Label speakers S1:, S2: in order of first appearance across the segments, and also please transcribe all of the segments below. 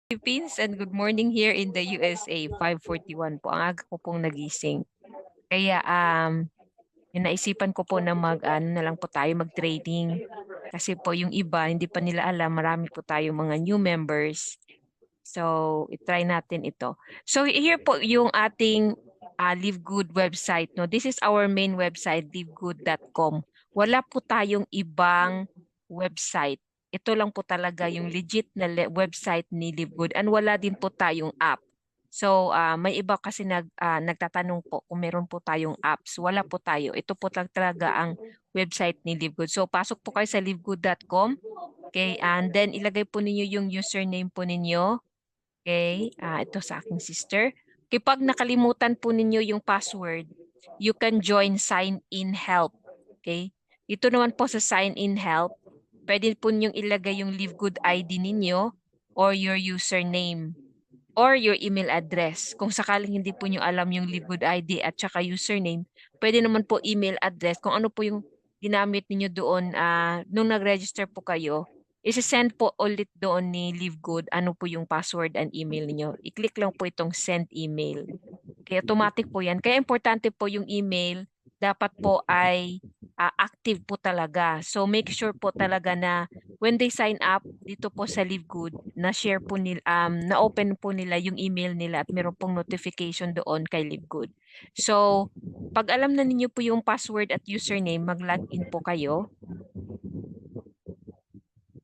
S1: Philippines and good morning here in the USA. 5:41 po. Ang aga ko pong nagising. Kaya yung naisipan ko po na ano na lang po tayo mag-trading. Kasi po yung iba, hindi pa nila alam, marami po tayong mga new members. So, i-try natin ito. So, here po yung ating Live Good website. No? This is our main website, livegood.com. Wala po tayong ibang website. Ito lang po talaga yung legit na website ni LiveGood and wala din po tayong app. So, may iba kasi nagtatanong po kung meron po tayong apps. Wala po tayo. Ito po talaga ang website ni LiveGood. So, pasok po kayo sa livegood.com. Okay, and then ilagay po ninyo yung username po ninyo. Okay, ito sa aking sister. Okay, pag nakalimutan po ninyo yung password, you can join sign in help. Okay, ito naman po sa sign in help, pwede po ninyong ilagay yung LiveGood ID ninyo or your username or your email address. Kung sakaling hindi po nyo alam yung LiveGood ID at saka username, pwede naman po email address kung ano po yung ginamit ninyo doon nung nag-register po kayo. Isi-send po ulit doon ni LiveGood ano po yung password and email niyo. I-click lang po itong send email. Kaya automatic po yan. Kaya importante po yung email dapat po ay active po talaga. So make sure po talaga na when they sign up dito po sa LiveGood, na-share po nila, na-open po nila yung email nila at meron pong notification doon kay LiveGood. So pag alam na ninyo po yung password at username, mag-login po kayo.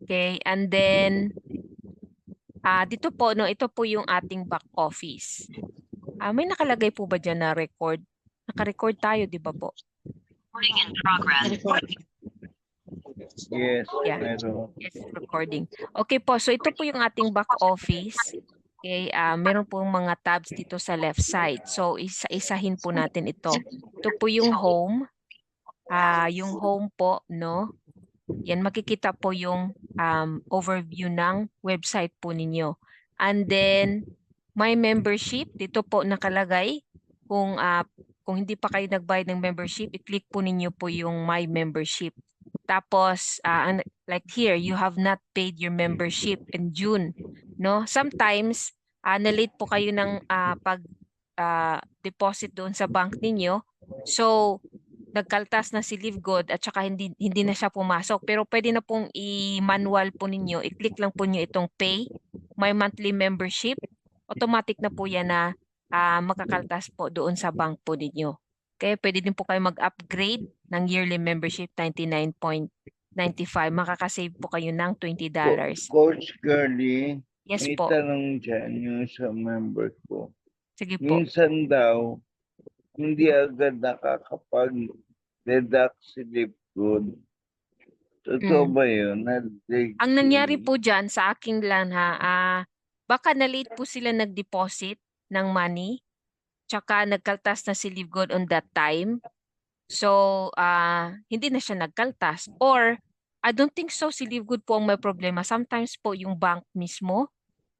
S1: Okay, and then dito po, no, ito po yung ating back office. May nakalagay po ba dyan na record? Naka-record tayo, di ba po?
S2: Recording in progress.
S3: Yes,
S1: Yeah.
S3: meron.
S1: Yes, recording. Okay po, so ito po yung ating back office. Okay, meron po mga tabs dito sa left side. So isa-isahin po natin ito. Ito po yung home. Yung home po, no? Yan, makikita po yung overview ng website po ninyo. And then, my membership, dito po nakalagay. Kung hindi pa kayo nagbayad ng membership, i-click po ninyo po yung my membership. Tapos, like here, you have not paid your membership in June. No? Sometimes, na-late po kayo ng pag-deposit doon sa bank ninyo. So, nagkaltas na si LiveGood at saka hindi na siya pumasok. Pero pwede na pong i-manual po ninyo. I-click lang po niyo itong pay, my monthly membership. Automatic na po yan na makakaltas po doon sa bank po ninyo. Okay, pwede din po kayo mag-upgrade ng yearly membership 99.95. Makakasave po kayo ng $20.
S3: Coach Girlie,
S1: Yes
S3: may
S1: po.
S3: tanong dyan yung sa member ko.
S1: Sige po.
S3: Minsan daw, hindi agad nakakapag-deduct si LiveGood. Totoo ba yun?
S1: Ang nangyari po dyan sa aking LAN baka na-late po sila nag-deposit ng money, tsaka nagkaltas na si LiveGood on that time. So, hindi na siya nagkaltas. Or, I don't think so si LiveGood po ang may problema. Sometimes po yung bank mismo,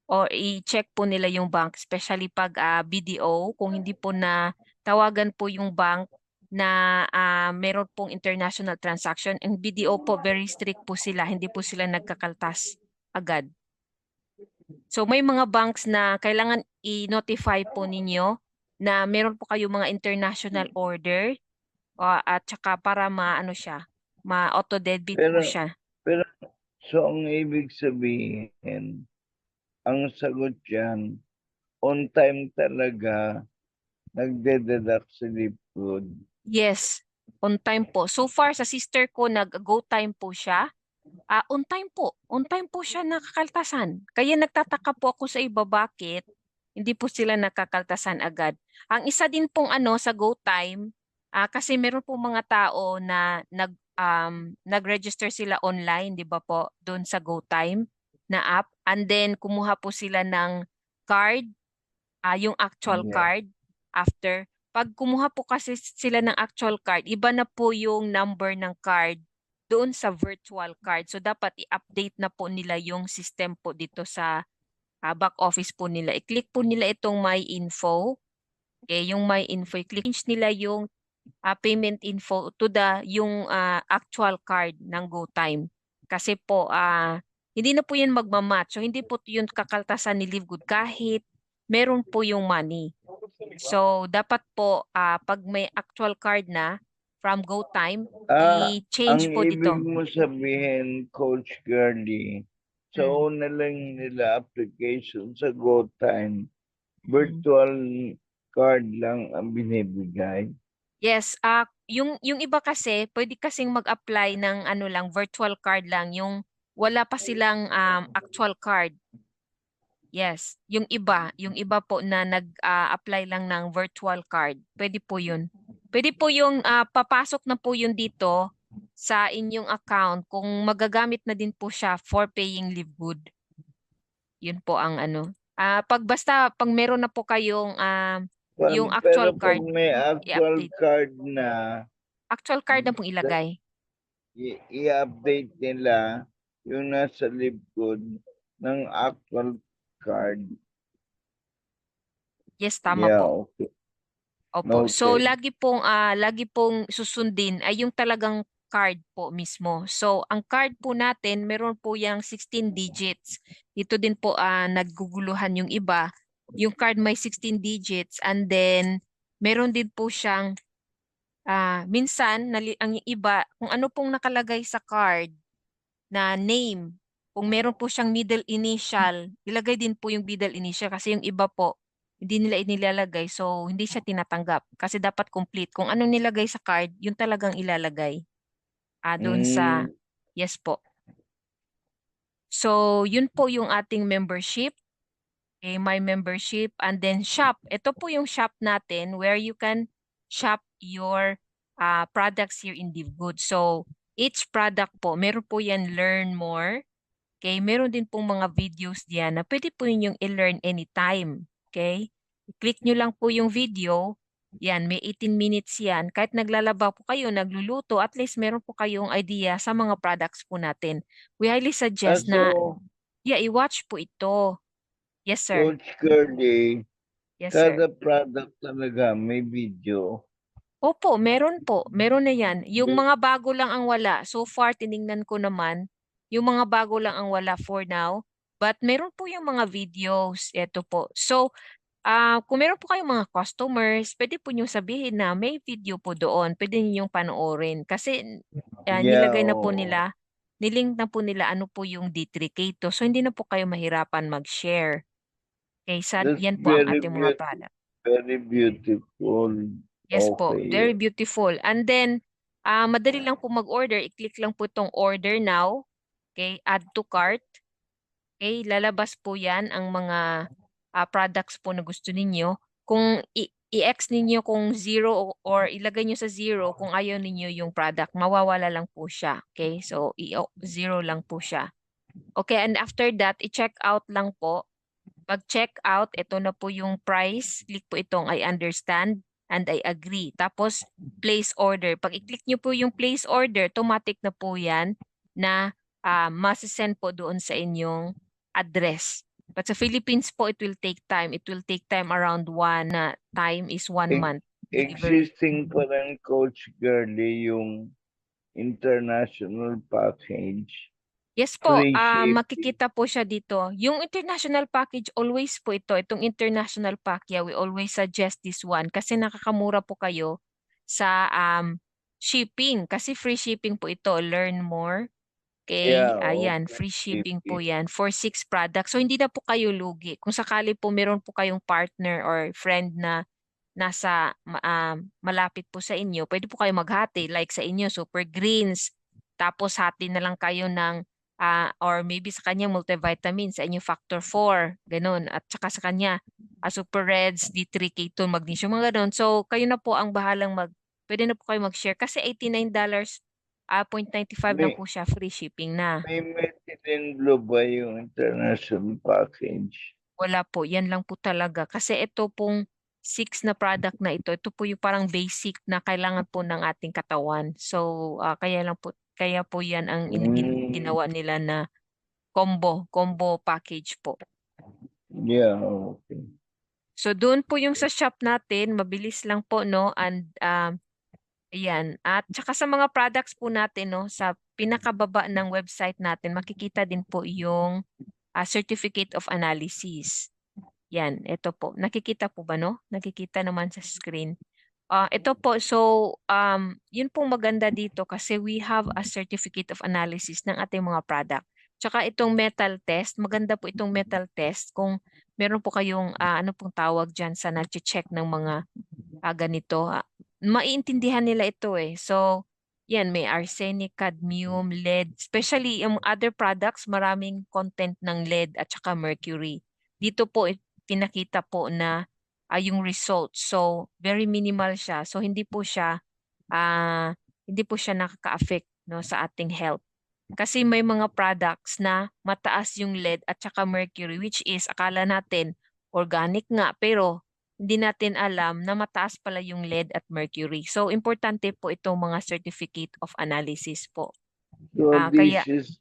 S1: or i-check po nila yung bank, especially pag BDO, kung hindi po na tawagan po yung bank na meron pong international transaction. Ang BDO po, very strict po sila. Hindi po sila nagkakaltas agad. So may mga banks na kailangan i-notify po ninyo na meron po kayo mga international order at saka para maano siya, ma-auto debit po siya.
S3: Pero, so ang ibig sabihin, ang sagot dyan, on time talaga, nagde-deduct si LiveGood.
S1: Yes, on time po. So far sa sister ko nag-go time po siya. On time po. On time po siya nakakaltasan. Kaya nagtataka po ako sa iba bakit hindi po sila nakakaltasan agad. Ang isa din pong sa go time, kasi meron po mga tao na nag-register sila online, di ba po, doon sa go time na app. And then kumuha po sila ng card, yung actual card after. Pag kumuha po kasi sila ng actual card, iba na po yung number ng card doon sa virtual card. So dapat i-update na po nila yung system po dito sa back office po nila. I-click po nila itong My Info. Okay, yung My Info, i-click nila yung payment info to yung actual card ng GoTime. Kasi po hindi na po yan magmamatch. So hindi po yun kakaltasan ni Live Good kahit meron po yung money. So dapat po pag may actual card na from GoTime,
S3: Ang
S1: i-change po
S3: ibig
S1: dito.
S3: mo sabihin, Coach Girlie, sa una lang nila application sa GoTime, virtual card lang ang binibigay.
S1: Yes, yung iba kasi pwede kasing mag-apply ng ano lang, virtual card lang, yung wala pa silang actual card. Yes, yung iba po na nag-apply lang ng virtual card. Pwede po 'yun. Pwede po yung papasok na po 'yun dito sa inyong account kung magagamit na din po siya for paying Live Good. 'Yun po ang ano. Pag meron na po kayong yung
S3: Pero
S1: actual
S3: pag
S1: card,
S3: may actual
S1: i-update.
S3: card na,
S1: Actual card na pong ilagay.
S3: i-update nila yung nasa likod ng actual card.
S1: Yes, tama
S3: Yeah,
S1: po.
S3: okay.
S1: Opo. So
S3: Okay.
S1: lagi pong susundin ay yung talagang card po mismo. So ang card po natin, meron po yang 16 digits. Ito din po nagguguluhan yung iba. Yung card may 16 digits and then meron din po siyang minsan ang iba kung ano pong nakalagay sa card na name. Kung meron po siyang middle initial, ilagay din po yung middle initial kasi yung iba po hindi nila inilalagay so hindi siya tinatanggap kasi dapat complete. Kung anong nilagay sa card, yun talagang ilalagay doon sa
S3: Mm,
S1: yes po. So yun po yung ating membership. Okay, my membership and then shop. Ito po yung shop natin where you can shop your products here in DivGood. So each product po, meron po yan learn more. Okay, meron din pong mga videos diyan na pwede po ninyong i-learn anytime. Okay? I-click nyo lang po yung video. Yan, may 18 minutes yan. Kahit naglalaba po kayo, nagluluto, at least meron po kayong idea sa mga products po natin. We highly suggest na,
S3: so,
S1: i-watch po ito. Yes, sir.
S3: Coach Curly,
S1: Yes, sir.
S3: kada product talaga may video.
S1: Opo, meron po. Meron na yan. Yung mga bago lang ang wala. So far, tiningnan ko naman, yung mga bago lang ang wala for now. But meron po yung mga videos. Ito po. So, kung meron po kayong mga customers, pwede po nyo sabihin na may video po doon. Pwede ninyong panoorin. Kasi
S3: Yeah,
S1: nilagay na po
S3: oo.
S1: nila, nilink na po nila ano po yung D3K to. So, hindi na po kayo mahirapan mag-share. Okay,
S3: That's
S1: yan po ang ating mga
S3: beautiful.
S1: product.
S3: Very beautiful.
S1: Yes po,
S3: Okay.
S1: very beautiful. And then, madali lang po mag-order. I-click lang po itong order now. Okay, add to cart. Okay, lalabas po yan ang mga products po na gusto ninyo. Kung i-X ninyo kung 0 or ilagay nyo sa 0 kung ayaw ninyo yung product, mawawala lang po siya. Okay, so 0 lang po siya. Okay, and after that, i-check out lang po. Pag check out, ito na po yung price. Click po itong I understand and I agree. Tapos, place order. Pag i-click nyo po yung place order, automatic na po yan na masisend po doon sa inyong address. But sa Philippines po, it will take time. It will take time around time is 1 month delivery.
S3: Existing pa rin, Coach Girly, yung international package.
S1: Yes po,
S3: Free shipping.
S1: makikita po siya dito. Yung international package, always po ito. Itong international pack, yeah, we always suggest this one kasi nakakamura po kayo sa shipping. Kasi free shipping po ito. Learn more. Okay,
S3: Yeah,
S1: ayan,
S3: okay.
S1: free shipping po
S3: Shipping.
S1: yan for 6 products. So, hindi na po kayo lugi. Kung sakali po meron po kayong partner or friend na nasa malapit po sa inyo, pwede po kayo maghati. Like sa inyo, Super Greens. Tapos hati na lang kayo ng or maybe sa kanya multivitamin, sa inyo Factor 4, ganun. At saka sa kanya Super Reds, D3, K2, Magnesium, mga ganun. So kayo na po ang bahalang pwede na po kayo mag-share kasi $89.95 lang
S3: May,
S1: po siya, free shipping na.
S3: may methylene blue ba yung international package?
S1: Wala po, yan lang po talaga. Kasi ito pong 6 na product na ito po yung parang basic na kailangan po ng ating katawan. So, kaya po yan ang ginawa nila na combo package po.
S3: Yeah, okay.
S1: So, doon po yung sa shop natin, mabilis lang po, no? And, ayan. At saka sa mga products po natin, no? Sa pinakababa ng website natin, makikita din po yung Certificate of Analysis. Yan, ito po. Nakikita po ba, no? Nakikita naman sa screen. Ito po, so yun pong maganda dito kasi we have a certificate of analysis ng ating mga product. Tsaka itong metal test, maganda po itong metal test kung meron po kayong ano pong tawag dyan sa nag-check ng mga ganito. Maiintindihan nila ito eh. So, yan, may arsenic, cadmium, lead. Especially yung other products, maraming content ng lead at saka mercury. Dito po, pinakita po na yung results. So, very minimal siya. So, hindi po siya nakaka-affect no, sa ating health. Kasi may mga products na mataas yung lead at saka mercury, which is akala natin organic nga, pero hindi natin alam na mataas pala yung lead at mercury. So, importante po itong mga certificate of analysis po.
S3: So
S1: Kaya,
S3: this is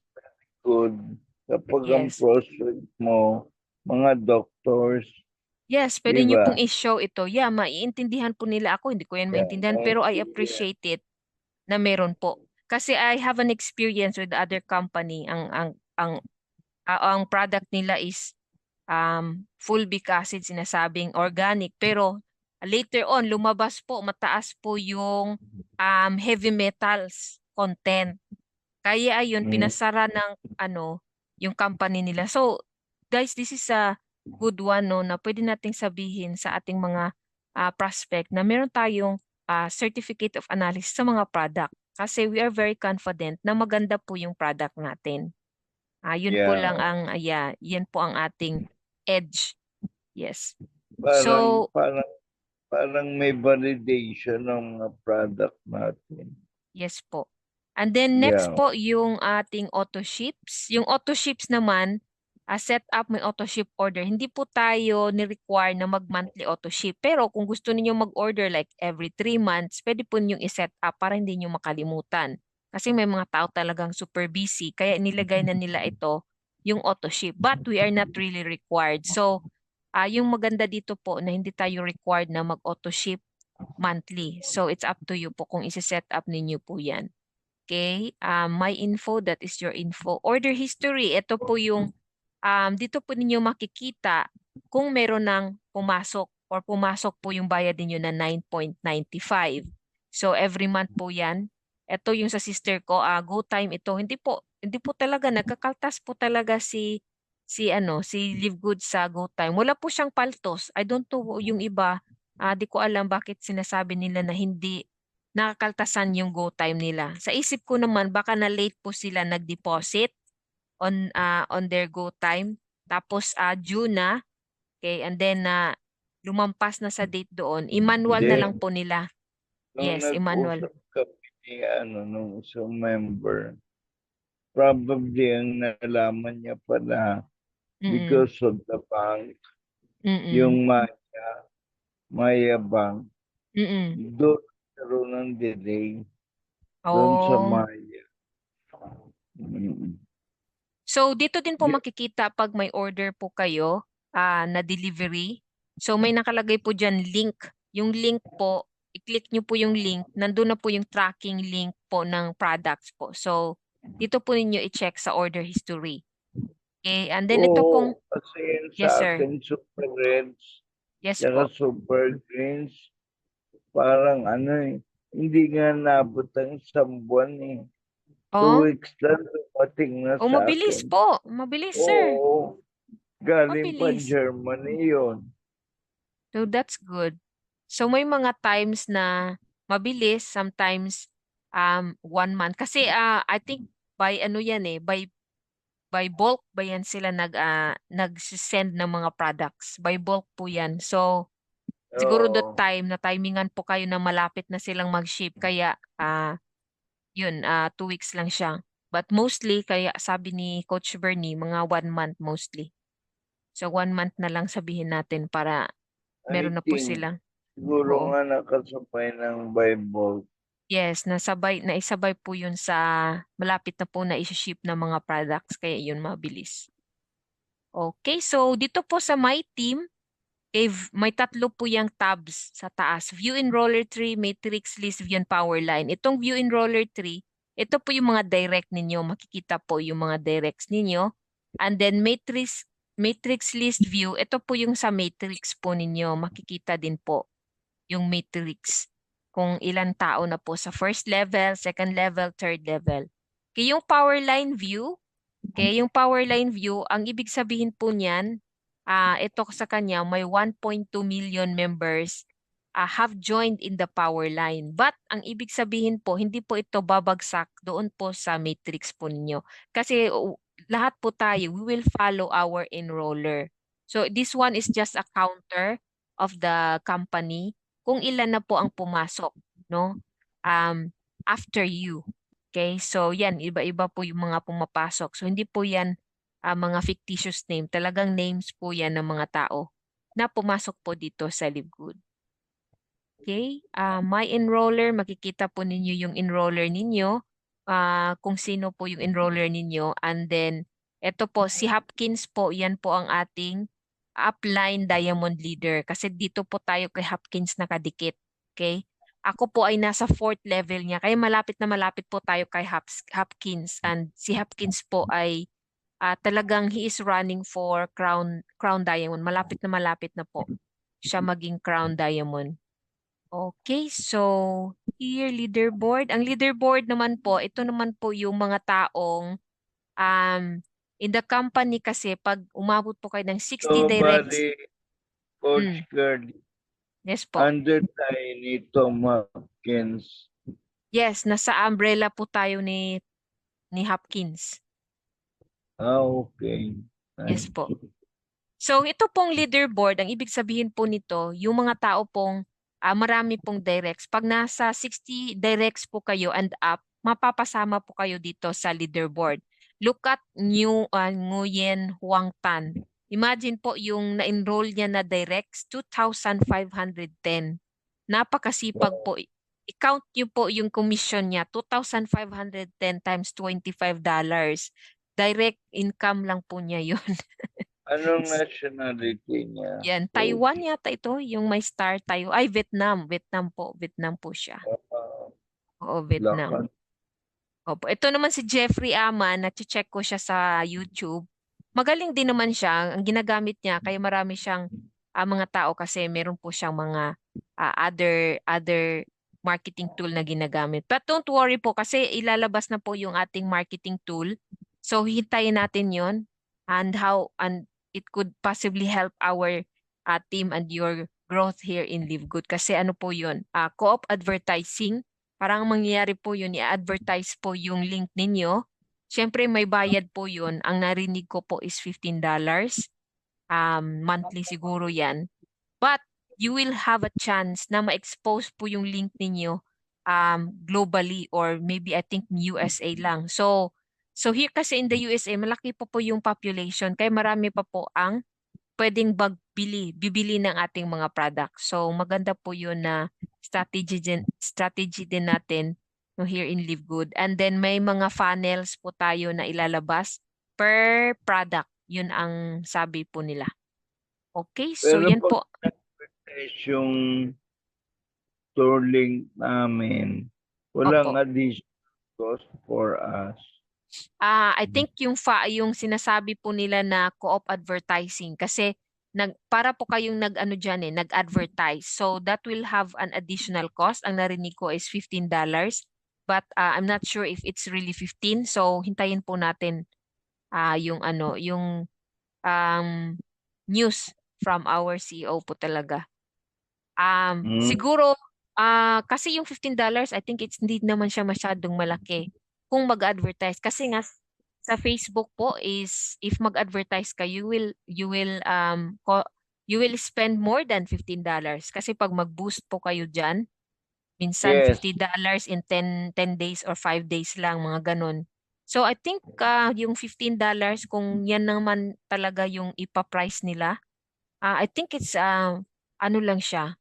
S3: good kapag ang
S1: yes.
S3: prospect mo, mga doctors,
S1: Yes,
S3: di
S1: pwede nyo
S3: ba?
S1: pong i-show ito. Yeah, maiintindihan po nila ako. Hindi ko yan maintindihan, pero I appreciate it na meron po. Kasi I have an experience with the other company. Ang product nila is fulvic acid, sinasabing organic. Pero later on, lumabas po, mataas po yung heavy metals content. Kaya ayun, pinasara ng yung company nila. So, guys, this is a good one no, na pwede nating sabihin sa ating mga prospect na meron tayong certificate of analysis sa mga product. Kasi we are very confident na maganda po yung product natin. Yun po lang yan po ang ating edge. Yes.
S3: Parang,
S1: So,
S3: parang may validation ng mga product natin.
S1: yes po. And then next po yung ating auto ships. Yung auto ships naman, set up may auto ship order. Hindi po tayo ni-require na mag-monthly auto ship. Pero kung gusto niyo mag-order like every 3 months, pwede po niyo i-set up para hindi niyo makalimutan. Kasi may mga tao talagang super busy, kaya nilagay na nila ito yung auto ship. But we are not really required. So, yung maganda dito po na hindi tayo required na mag-auto ship monthly. So, it's up to you po kung isi-set up ninyo po yan. Okay, my info, that is your info. Order history, ito po yung, dito po ninyo makikita kung meron ng pumasok or pumasok po yung bayad ninyo na 9.95. So every month po yan. Ito yung sa sister ko, Go Time ito. Hindi po talaga, nagkakaltas po talaga si Live Good sa Go Time. Wala po siyang paltos. I don't know yung iba, di ko alam bakit sinasabi nila na hindi nakakaltasan yung go time nila. Sa isip ko naman baka na late po sila nag-deposit on their go time. Tapos due na, okay, and then lumampas na sa date doon, i-manual na lang po nila.
S3: Nung
S1: Yes, i-manual.
S3: nag-usap kami ni nung isang member, probably ang nalaman niya pala because of the bank, yung Maya Bank, doon karoon ng delay doon sa Maya.
S1: So dito din po makikita pag may order po kayo na delivery. So may nakalagay po dyan link. Yung link po, i-click nyo po yung link. Nandun na po yung tracking link po ng products po. So dito po ninyo i-check sa order history. Okay, and then ito pong,
S3: kasi yun
S1: yes
S3: sa
S1: sir.
S3: akin, Super Reds,
S1: Yes
S3: saka
S1: po.
S3: Super Greens, parang hindi nga nabot ang isang buwan eh. 2 weeks lang dumating na sa
S1: mabilis
S3: akin.
S1: po. Mabilis sir.
S3: Oo, galing pa
S1: Mabilis.
S3: Germany yun.
S1: So that's good. So may mga times na mabilis, sometimes 1 month. Kasi I think by yan by bulk ba yan sila nag-send ng mga products. By bulk po yan. So siguro that time na timingan po kayo na malapit na silang mag-ship, kaya 2 weeks lang siya. But mostly, kaya sabi ni Coach Bernie, mga 1 month mostly. So 1 month na lang sabihin natin para meron na po sila.
S3: Siguro nga nakasabay ng Bible.
S1: Yes, naisabay po yun sa malapit na po na isi-ship ng mga products, kaya yun mabilis. Okay, so dito po sa My Team, may 3 po yung tabs sa taas. View Enroller Tree, Matrix List, View and Powerline. Itong View Enroller Tree, ito po yung mga direct ninyo. Makikita po yung mga directs ninyo. And then matrix list view, ito po yung sa matrix po ninyo. Makikita din po yung matrix kung ilan tao na po sa first level, second level, third level. Okay, yung power line view, ang ibig sabihin po niyan, ito sa kanya, may 1.2 million members have joined in the power line. But ang ibig sabihin po, hindi po ito babagsak doon po sa matrix po ninyo. Kasi lahat po tayo, we will follow our enroller. So this one is just a counter of the company kung ilan na po ang pumasok, no? After you. Okay? So yan, iba-iba po yung mga pumapasok. So hindi po yan mga fictitious name. Talagang names po yan ng mga tao na pumasok po dito sa LiveGood. Okay? My enroller, makikita po ninyo yung enroller ninyo, kung sino po yung enroller ninyo. And then, ito po, si Hopkins po, yan po ang ating upline diamond leader. Kasi dito po tayo kay Hopkins nakadikit. Okay? Ako po ay nasa 4th level niya. Kaya malapit na malapit po tayo kay Hopkins. And si Hopkins po ay talagang he is running for Crown Diamond. Malapit na po siya maging Crown Diamond. Okay, so here leaderboard. Ang leaderboard naman po, ito naman po yung mga taong in the company kasi pag umabot po kayo ng 60
S3: So,
S1: directs.
S3: bali, Coach
S1: Mm.
S3: Curly,
S1: Yes po.
S3: under tayo ni Tom Hopkins.
S1: Yes, nasa umbrella po tayo ni Hopkins.
S3: Okay.
S1: Yes po. So ito pong leaderboard, ang ibig sabihin po nito, yung mga tao pong marami pong directs. Pag nasa 60 directs po kayo and up, mapapasama po kayo dito sa leaderboard. Look at Nguyen Huang Tan. Imagine po yung na-enroll niya na directs, 2,510. Napakasipag po. I-count niyo po yung commission niya, 2,510 times $25. Direct income lang po niya yun.
S3: Anong nationality niya?
S1: Yan, Taiwan yata ito, yung may star tayo. Ay, Vietnam. Vietnam po siya. Oo, Vietnam.
S3: Lakas.
S1: Opo. Ito naman si Jeffrey Aman, na-check ko siya sa YouTube. Magaling din naman siya. Ang ginagamit niya, kaya marami siyang mga tao kasi meron po siyang mga other marketing tool na ginagamit. But don't worry po kasi ilalabas na po yung ating marketing tool. So hintayin natin yon and it could possibly help our team and your growth here in LiveGood. Kasi ano po yun? Co-op advertising. Parang mangyayari po yun, i-advertise po yung link ninyo. Siyempre may bayad po yun. Ang narinig ko po is $15. Monthly siguro yan. But you will have a chance na ma-expose po yung link ninyo globally or maybe I think USA lang. So here kasi in the USA, malaki pa po yung population kaya marami pa po ang pwedeng bibili ng ating mga products. So maganda po yun na strategy din natin no, here in LiveGood. And then may mga funnels po tayo na ilalabas per product. Yun ang sabi po nila. Okay, so
S3: Pero
S1: yan
S3: pag
S1: po.
S3: yung tour link namin, walang
S1: Opo.
S3: additional cost for us.
S1: I think yung sinasabi po nila na co-op advertising kasi para po kayong nag-advertise. So that will have an additional cost. Ang narinig ko is $15. But I'm not sure if it's really 15. So hintayin po natin yung news from our CEO po talaga. Siguro kasi yung $15, I think it's hindi naman siya masyadong malaki kung mag-advertise kasi nga sa Facebook po is if mag-advertise ka you will spend more than $15 kasi pag mag-boost po kayo diyan minsan
S3: Yes.
S1: $50 in 10 days or 5 days lang mga ganun. So I think yung $15 kung yan naman talaga yung ipa-price nila, I think it's ano lang siya,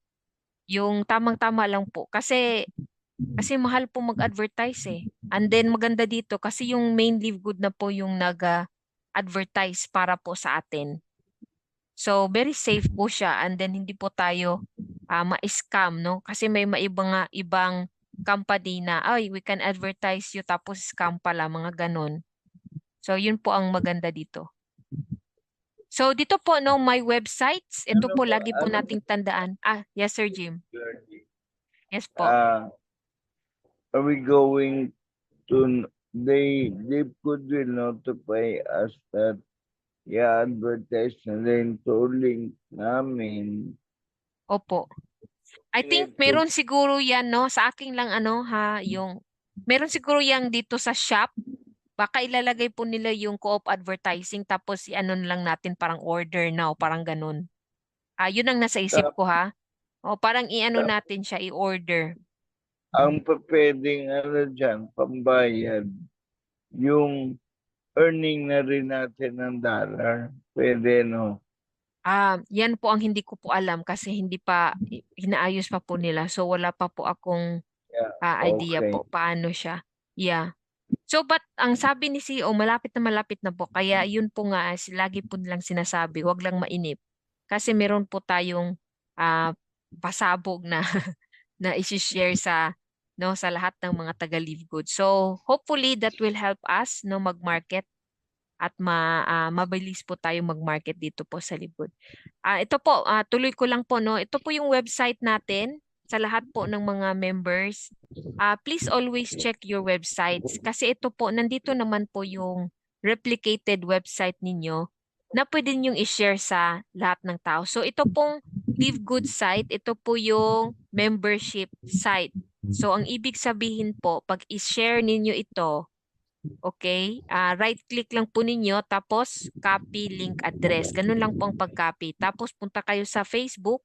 S1: yung tamang-tama lang po. Kasi mahal po mag-advertise eh. And then maganda dito kasi yung main LiveGood na po yung nag-advertise para po sa atin. So very safe po siya and then hindi po tayo ma-scam, no? Kasi may ibang company na, ay, we can advertise you tapos scam pala, mga ganon. So, yun po ang maganda dito. So, dito po, no, my websites, ito
S3: Ano
S1: po,
S3: ba,
S1: lagi po
S3: ano ba,
S1: nating tandaan. Yes, Sir Jim.
S3: Gurney?
S1: Yes po.
S3: Are we going to, they could will notify us that i-advertise na rin to link namin.
S1: Opo. I think
S3: Need to-
S1: meron siguro yan, no? Sa akin lang, ano, ha, meron siguro yan dito sa shop. Baka ilalagay po nila yung co-op advertising tapos i-ano na lang natin parang order now, parang ganun. Yun ang nasa isip
S3: Tap-
S1: ko, ha? O, parang i-ano
S3: tap-
S1: natin siya, i-order.
S3: Ang pwedeng dyan, pambayad, yung earning na rin natin ng dollar. Pwede, no?
S1: Yan po ang hindi ko po alam kasi hindi pa, hinaayos pa po nila. So, wala pa po akong
S3: Yeah,
S1: idea
S3: okay.
S1: po paano siya. Yeah. So, but ang sabi ni CEO, malapit na po. Kaya yun po nga, lagi po nilang sinasabi, wag lang mainip. Kasi meron po tayong ah, pasabog na na i-share sa no sa lahat ng mga taga-Live Good. So, hopefully that will help us no mag-market at mabilis po tayo mag-market dito po sa Live Good. Ito po, tuloy ko lang po no. Ito po yung website natin sa lahat po ng mga members. Please always check your websites kasi ito po, nandito naman po yung replicated website ninyo na pwede ninyong i-share sa lahat ng tao. So ito pong Live Good site, ito po yung membership site. So ang ibig sabihin po, pag i-share ninyo ito, okay, right-click lang po ninyo, tapos copy link address. Ganun lang po ang pag-copy. Tapos punta kayo sa Facebook,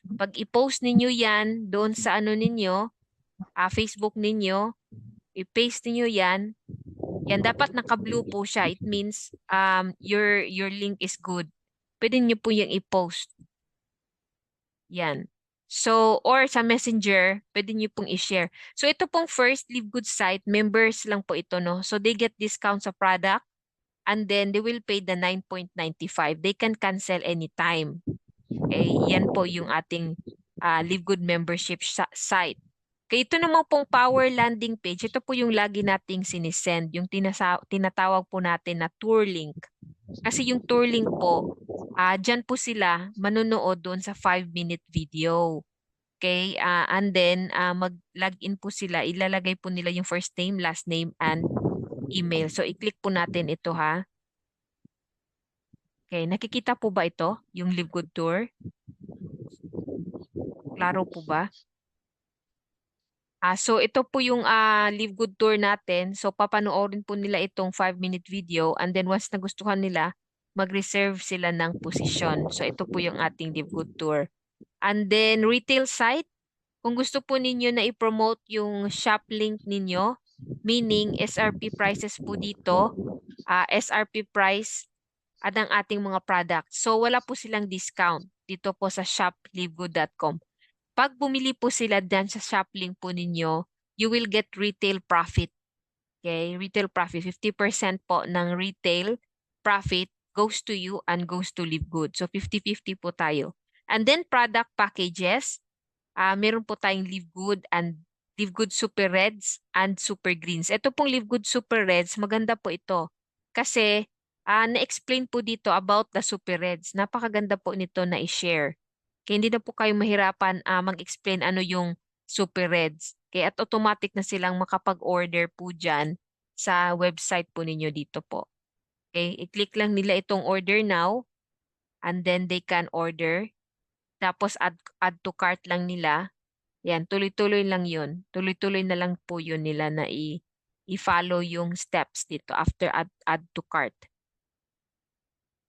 S1: pag i-post ninyo yan doon sa ano ninyo, Facebook ninyo, i-paste niyo yan. Yan dapat naka-blue po siya. It means your link is good. Pwede niyo po yung i-post. Yan. So, or sa Messenger, pwede niyo pong i-share. So, ito pong first Live Good site, members lang po ito, no? So, they get discount sa product and then they will pay the 9.95. They can cancel anytime. Okay? Yan po yung ating Live Good membership site. Kaya ito naman pong power landing page, ito po yung lagi nating sinisend, yung tinatawag po natin na tour link. Kasi yung tour link po, dyan po sila manonood doon sa 5-minute video. Okay? And then, mag-login po sila, ilalagay po nila yung first name, last name, and email. So, i-click po natin ito, ha? Okay, nakikita po ba ito, yung Live Good Tour? Klaro po ba? So ito po yung Live Good Tour natin. So papanoorin po nila itong 5-minute video and then once nagustuhan nila, mag-reserve sila ng posisyon. So ito po yung ating Live Good Tour. And then retail site, kung gusto po ninyo na i-promote yung shop link ninyo, meaning SRP prices po dito, SRP price at ang ating mga products. So wala po silang discount dito po sa shoplivegood.com. Pag bumili po sila dyan sa shop link po ninyo, you will get retail profit. Okay? Retail profit. 50% po ng retail profit goes to you and goes to Live Good. So 50-50 po tayo. And then product packages, meron po tayong Live Good and Live Good Super Reds and Super Greens. Ito pong Live Good Super Reds, maganda po ito. Kasi na-explain po dito about the Super Reds. Napakaganda po nito na i-share. Kaya hindi na po kayo mahirapan mag-explain ano yung Super Reds. Kaya at automatic na silang makapag-order po dyan sa website po ninyo dito po. Okay, i-click lang nila itong order now and then they can order. Tapos add to cart lang nila. Yan, tuloy-tuloy lang yun. Tuloy-tuloy na lang po yun nila na i-follow yung steps dito after add to cart.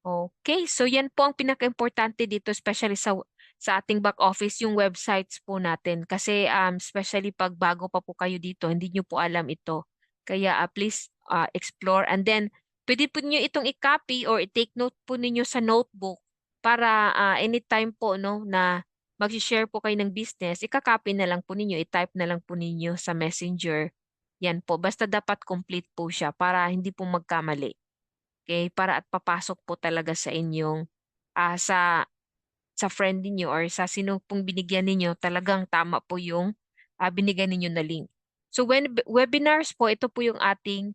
S1: Okay, so yan po ang pinaka-importante dito, especially sa ating back office, yung websites po natin. Kasi especially pag bago pa po kayo dito, hindi nyo po alam ito. Kaya please explore. And then, pwede po nyo itong i-copy or i-take note po ninyo sa notebook para anytime po no, na mag-share po kayo ng business, ika-copy na lang po ninyo, i-type na lang po ninyo sa messenger. Yan po, basta dapat complete po siya para hindi po magkamali. Okay, para at papasok po talaga sa inyong sa friend niyo or sa sino pong binigyan ninyo, talagang tama po yung binigyan ninyo na link. So when webinars po, ito po yung ating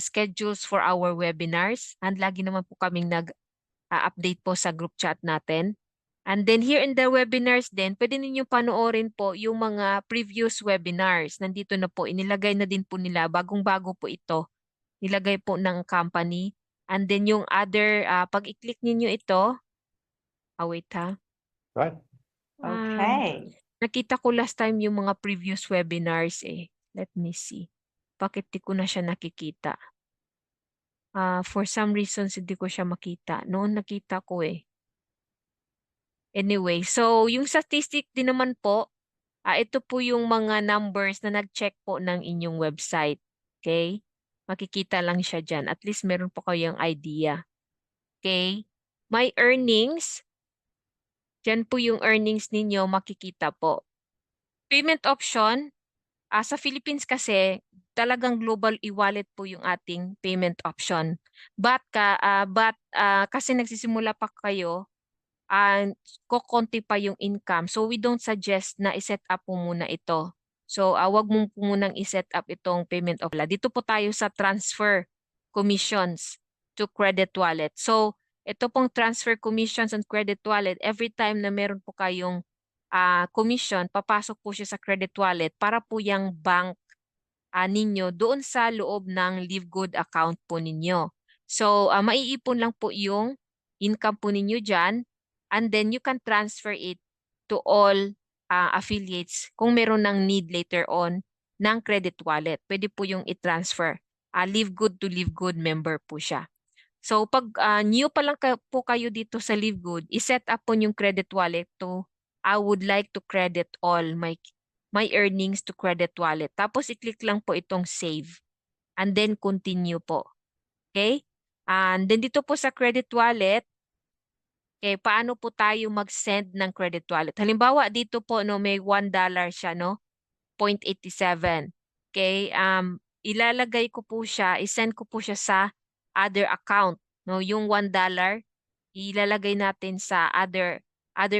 S1: schedules for our webinars. And lagi naman po kaming nag-update po sa group chat natin. And then here in the webinars din, pwede ninyong panoorin po yung mga previous webinars. Nandito na po, inilagay na din po nila, bagong-bago po ito. Nilagay po ng company. And then yung other, pag i-click ninyo ito, wait ha.
S4: Right.
S5: Okay.
S1: Nakita ko last time yung mga previous webinars eh. Let me see. Bakit di ko na siya nakikita? For some reasons, hindi ko siya makita. Noon nakita ko eh. Anyway, so yung statistic din naman po, ito po yung mga numbers na nag-check po ng inyong website. Okay? Makikita lang siya dyan. At least meron po kayong idea. Okay? My earnings, dyan po yung earnings ninyo, makikita po. Payment option, sa Philippines kasi, talagang global e-wallet po yung ating payment option. But kasi nagsisimula pa kayo, kokonti pa yung income. So we don't suggest na i-set up po muna ito. So wag mo po munang i-set up itong payment of la. Dito po tayo sa transfer commissions to credit wallet. So ito pong transfer commissions and credit wallet, every time na meron po kayong commission, papasok po siya sa credit wallet para po yung bank ninyo doon sa loob ng LiveGood account po ninyo. So maiipon lang po yung income po ninyo dyan. And then you can transfer it to all affiliates kung meron ng need later on ng credit wallet. Pwede po yung i-transfer. LiveGood to LiveGood member po siya. So pag new pa lang po kayo dito sa LiveGood, i-set up po yung credit wallet to I would like to credit all my earnings to credit wallet. Tapos i-click lang po itong save. And then continue po. Okay? And then dito po sa credit wallet, okay, paano po tayo mag-send ng credit wallet? Halimbawa, dito po no, may $1 siya, no? 0.87. Okay, ilalagay ko po siya, isend ko po siya sa other account. No? Yung $1, ilalagay natin sa other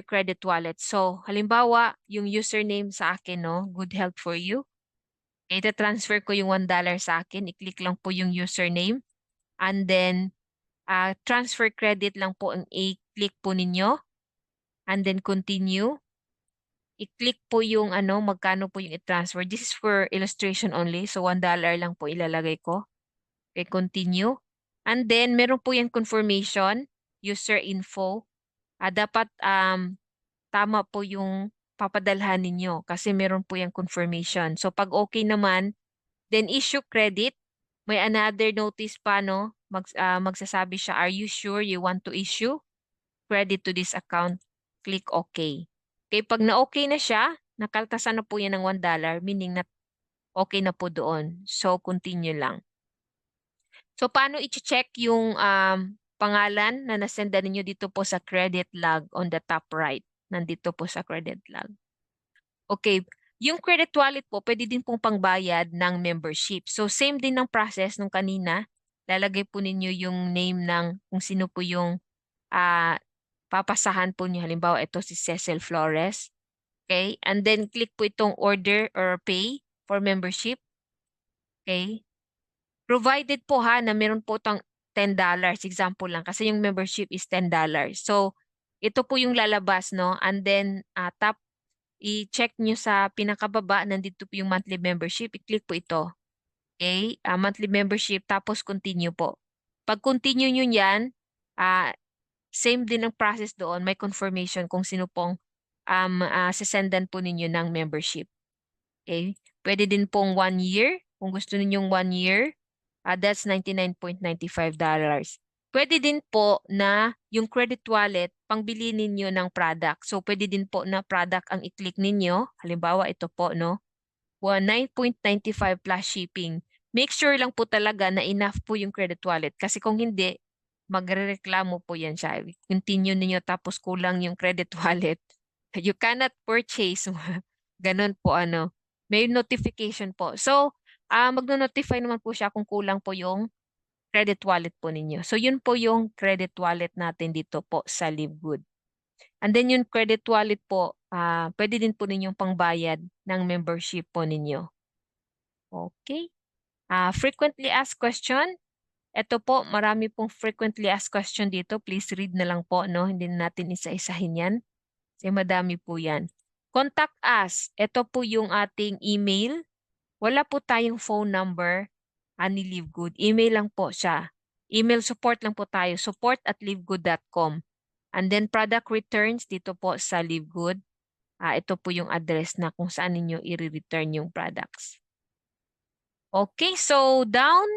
S1: credit wallet. So, halimbawa, yung username sa akin, no? Good health for you. Okay, transfer ko yung $1 sa akin. I-click lang po yung username. And then, transfer credit lang po ang i-click po ninyo. And then continue. I-click po yung magkano po yung i-transfer. This is for illustration only. So $1 lang po ilalagay ko. Okay, continue. And then meron po yung confirmation, user info. Dapat tama po yung papadalhan ninyo kasi meron po yung confirmation. So pag okay naman, then issue credit. May another notice pa, no? Magsasabi siya, are you sure you want to issue credit to this account? Click OK. Okay, pag na-okay na siya, nakaltasan na po yan ng $1, meaning na okay na po doon. So, continue lang. So, paano i-check yung pangalan na nasenda ninyo dito po sa credit log on the top right? Nandito po sa credit log. Okay, yung credit wallet po, pwede din pong pangbayad ng membership. So, same din ng process nung kanina. Lalagay po ninyo yung name ng kung sino po yung papasahan po niyo. Halimbawa, ito si Cecil Flores. Okay, and then click po itong order or pay for membership. Okay. Provided po na meron po itong $10. Example lang, kasi yung membership is $10. So, ito po yung lalabas, no? And then, i-check nyo sa pinakababa, nandito po yung monthly membership. I-click po ito. Okay, monthly membership, tapos continue po. Pag continue nyo yan, same din ang process doon. May confirmation kung sino pong sasendan po ninyo ng membership. Okay, pwede din pong 1 year. Kung gusto ninyong 1 year, that's $99.95. Pwede din po na yung credit wallet, pangbili ninyo ng product. So, pwede din po na product ang i-click ninyo. Halimbawa, ito po, no? 9.95 plus shipping. Make sure lang po talaga na enough po yung credit wallet. Kasi kung hindi, magrereklamo po yan siya. Continue ninyo tapos kulang yung credit wallet. You cannot purchase. Ganun po, may notification po. So, magno-notify naman po siya kung kulang po yung credit wallet po ninyo. So, yun po yung credit wallet natin dito po sa LiveGood. And then yung credit wallet po, pwede din po ninyong pangbayad ng membership po ninyo. Okay. Frequently asked question. Ito po, marami pong frequently asked question dito. Please read na lang po, no? Hindi na natin isa-isahin yan. Kasi madami po yan. Contact us. Ito po yung ating email. Wala po tayong phone number ni Livegood. Email lang po siya. Email support lang po tayo. support@livegood.com. And then product returns dito po sa Livegood. Ito po yung address na kung saan ninyo i-return yung products. Okay, so down.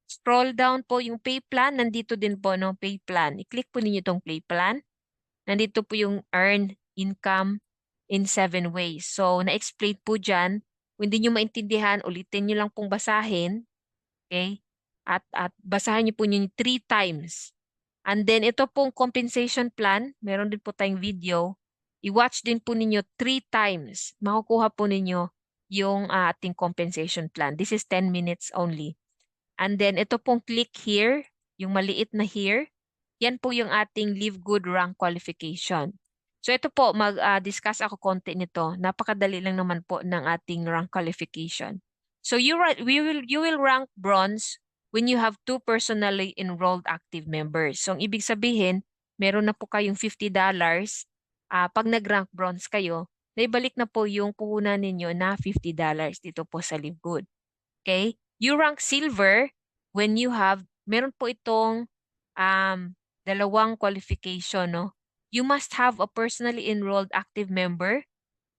S1: Scroll down po yung pay plan. Nandito din po, no? Pay plan. I-click po ninyo itong pay plan. Nandito po yung earn income in 7 ways. So, na-explain po dyan. Kung hindi nyo maintindihan, ulitin nyo lang pong basahin. Okay? At basahin nyo po nyo 3 times. And then, ito pong compensation plan. Meron din po tayong video. I-watch din po ninyo 3 times. Makukuha po ninyo yung ating compensation plan. This is 10 minutes only. And then, ito pong click here, yung maliit na here, yan po yung ating Livegood rank qualification. So, ito po, mag-discuss ako konti nito. Napakadali lang naman po ng ating rank qualification. So, you will rank bronze when you have 2 personally enrolled active members. So, ang ibig sabihin, meron na po kayong $50. Pag nag-rank bronze kayo, naibalik na po yung puhunan ninyo na $50 dito po sa Livegood. Okay? You rank silver when you have, meron po itong dalawang qualification, no? You must have a personally enrolled active member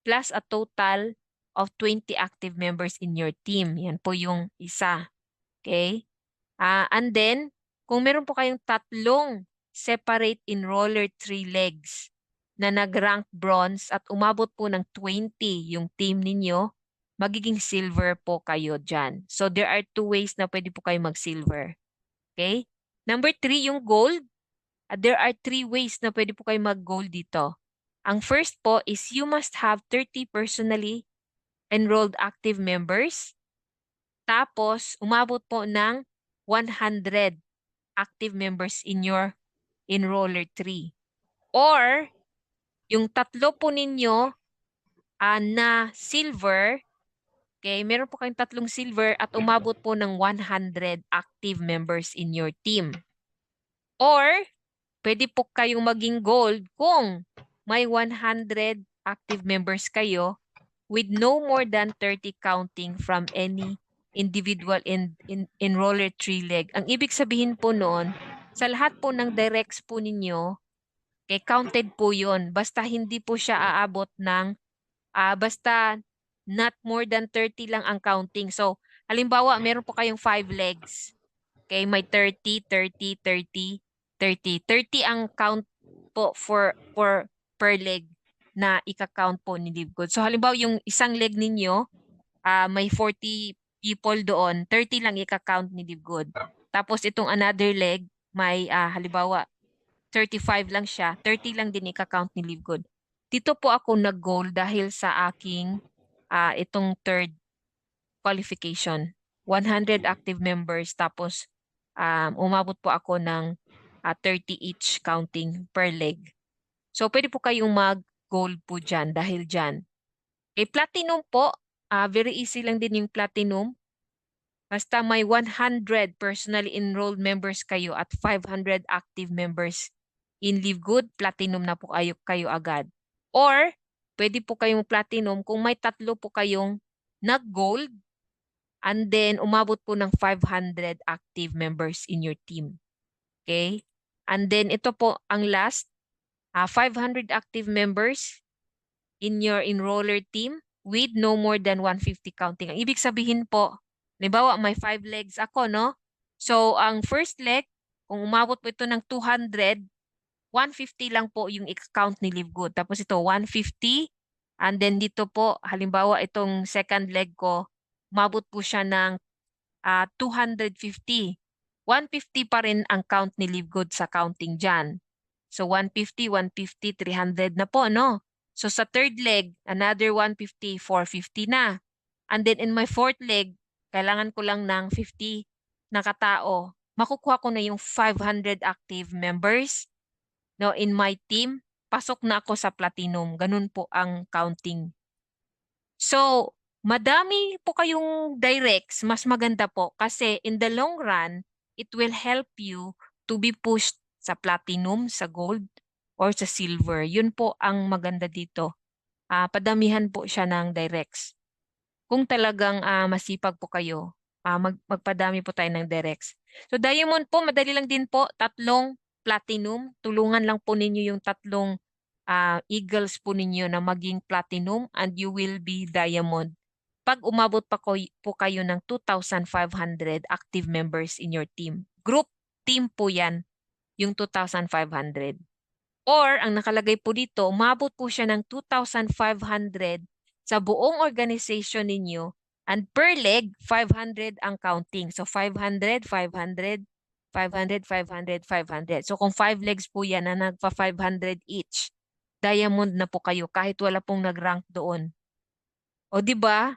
S1: plus a total of 20 active members in your team. Yan po yung isa. Okay? And then, kung meron po kayong tatlong separate enroller 3 legs na nag-rank bronze at umabot po ng 20 yung team ninyo, magiging silver po kayo dyan. So, there are 2 ways na pwede po kayo mag-silver. Okay? Number 3, yung gold. There are 3 ways na pwede po kayo mag-gold dito. Ang first po is you must have 30 personally enrolled active members. Tapos, umabot po ng 100 active members in your enroller 3. Or, yung tatlo po ninyo na silver. Okay, meron po kayong tatlong silver at umabot po ng 100 active members in your team. Or, pwede po kayong maging gold kung may 100 active members kayo with no more than 30 counting from any individual enroller 3 leg. Ang ibig sabihin po noon, sa lahat po ng directs po ninyo, counted po yun. Basta hindi po siya aabot ng, basta not more than 30 lang ang counting. So, halimbawa, meron po kayong 5 legs. Okay, may 30, 30, 30, 30. 30 ang count po for per leg na ika-count po ni Livegood. So, halimbawa, yung isang leg ninyo, may 40 people doon, 30 lang ika-count ni Livegood. Tapos, itong another leg, may halimbawa, 35 lang siya, 30 lang din ika-count ni Livegood. Dito po ako nag-goal dahil sa aking itong third qualification. 100 active members tapos umabot po ako ng 30 each counting per leg. So pwede po kayong mag-gold po dyan dahil dyan. Okay, platinum po, very easy lang din yung platinum. Basta may 100 personally enrolled members kayo at 500 active members in Livegood, platinum na po kayo agad. Or, pwede po kayong platinum kung may tatlo po kayong nag-gold and then umabot po ng 500 active members in your team. Okay? And then ito po ang last, 500 active members in your enroller team with no more than 150 counting. Ang ibig sabihin po, halimbawa may 5 legs ako, no? So, ang first leg, kung umabot po ito ng 200, 150 lang po yung i-count ni Livegood. Tapos ito, 150. And then dito po, halimbawa itong second leg ko, umabot po siya ng 250. 150 pa rin ang count ni Livegood sa counting dyan. So 150, 150, 300 na po, no? So sa third leg, another 150, 450 na. And then in my fourth leg, kailangan ko lang ng 50 na katao. Makukuha ko na yung 500 active members, no, in my team. Pasok na ako sa platinum. Ganun po ang counting. So, madami po kayong directs, mas maganda po kasi in the long run, it will help you to be pushed sa platinum, sa gold, or sa silver. Yun po ang maganda dito. Padamihan po siya ng directs. Kung talagang masipag po kayo, magpadami po tayo ng directs. So diamond po, madali lang din po, 3 platinum. Tulungan lang po ninyo yung 3 eagles po ninyo na maging platinum and you will be diamond. Pag umabot pa po kayo ng 2,500 active members in your team. Group team po yan, yung 2,500. Or, ang nakalagay po dito, umabot po siya ng 2,500 sa buong organization ninyo and per leg, 500 ang counting. So, 500, 500, 500, 500, 500. So, kung 5 legs po yan na nagpa 500 each, diamond na po kayo kahit wala pong nag-rank doon. O, di ba?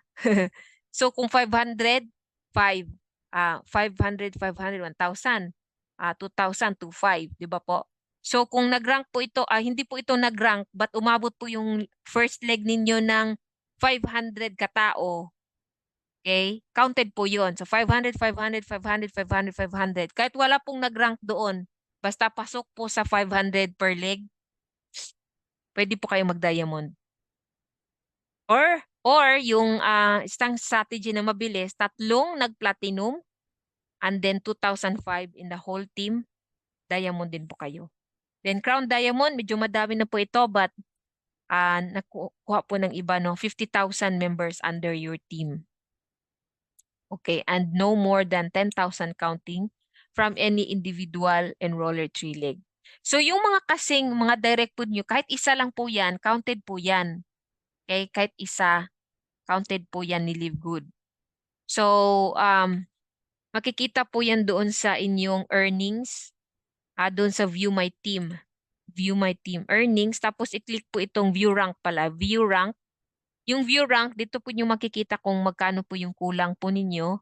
S1: So, kung 500, 500, 1,000, 2,000, 2,500, di ba po? So, kung nag-rank po ito, hindi po ito nag-rank, but umabot po yung first leg ninyo ng 500 katao, okay? Counted po yon. So, 500, 500, 500, 500, 500. Kahit wala pong nag-rank doon, basta pasok po sa 500 per leg, pwede po kayo mag-diamond. Or yung isang strategy na mabilis, 3 nag-platinum and then 2,005 in the whole team, diamond din po kayo. Then crown diamond, medyo madami na po ito but nakuha po ng iba, no? 50,000 members under your team. Okay, and no more than 10,000 counting from any individual enroller 3 leg. So yung mga kasing mga direct po nyo, kahit isa lang po yan, counted po yan. Okay, kahit isa, counted po yan ni Live Good. So, makikita po yan doon sa inyong earnings, doon sa View My Team. View My Team earnings. Tapos, i-click po itong View Rank pala. View Rank. Yung View Rank, dito po nyo makikita kung magkano po yung kulang po ninyo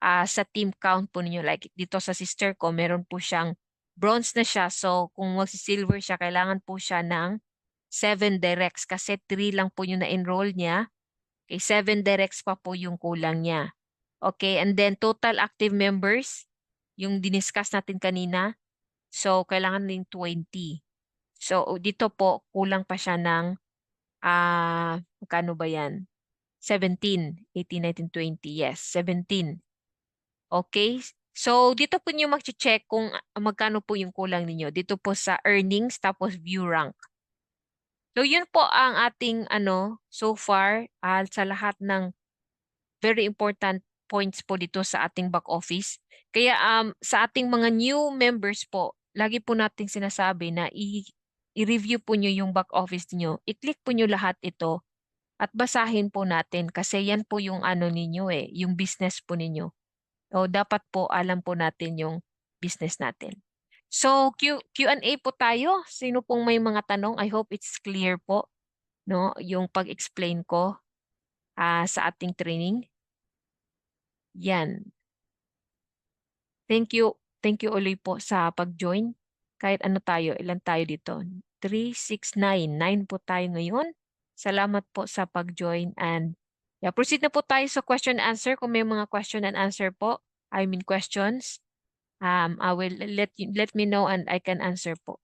S1: sa team count po ninyo. Like dito sa sister ko, meron po siyang bronze na siya. So, kung magsi-silver siya, kailangan po siya ng 7 directs kasi 3 lang po yung na-enroll niya. Okay, 7 directs pa po yung kulang niya. Okay, and then total active members, yung diniscuss natin kanina. So, kailangan din 20. So, dito po, kulang pa siya ng, magkano ba yan? 17, 18, 19, 20. Yes, 17. Okay, so dito po nyo mag-check kung magkano po yung kulang ninyo. Dito po sa earnings, tapos view rank. So, yun po ang ating so far sa lahat ng very important points po dito sa ating back office. Kaya sa ating mga new members po, lagi po nating sinasabi na i-review po nyo yung back office niyo. I-click po nyo lahat ito at basahin po natin kasi yan po yung ninyo yung business po ninyo. O dapat po alam po natin yung business natin. So, Q&A po tayo. Sino pong may mga tanong? I hope it's clear po, no? Yung pag-explain ko sa ating training. Yan. Thank you. Thank you ulit po sa pag-join. Kahit ano tayo, ilan tayo dito? 3, 6, 9. 9 po tayo ngayon. Salamat po sa pag-join and proceed na po tayo sa question and answer. Kung may mga question and answer po, I mean questions, I will let me know and I can answer po.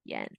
S1: Yan.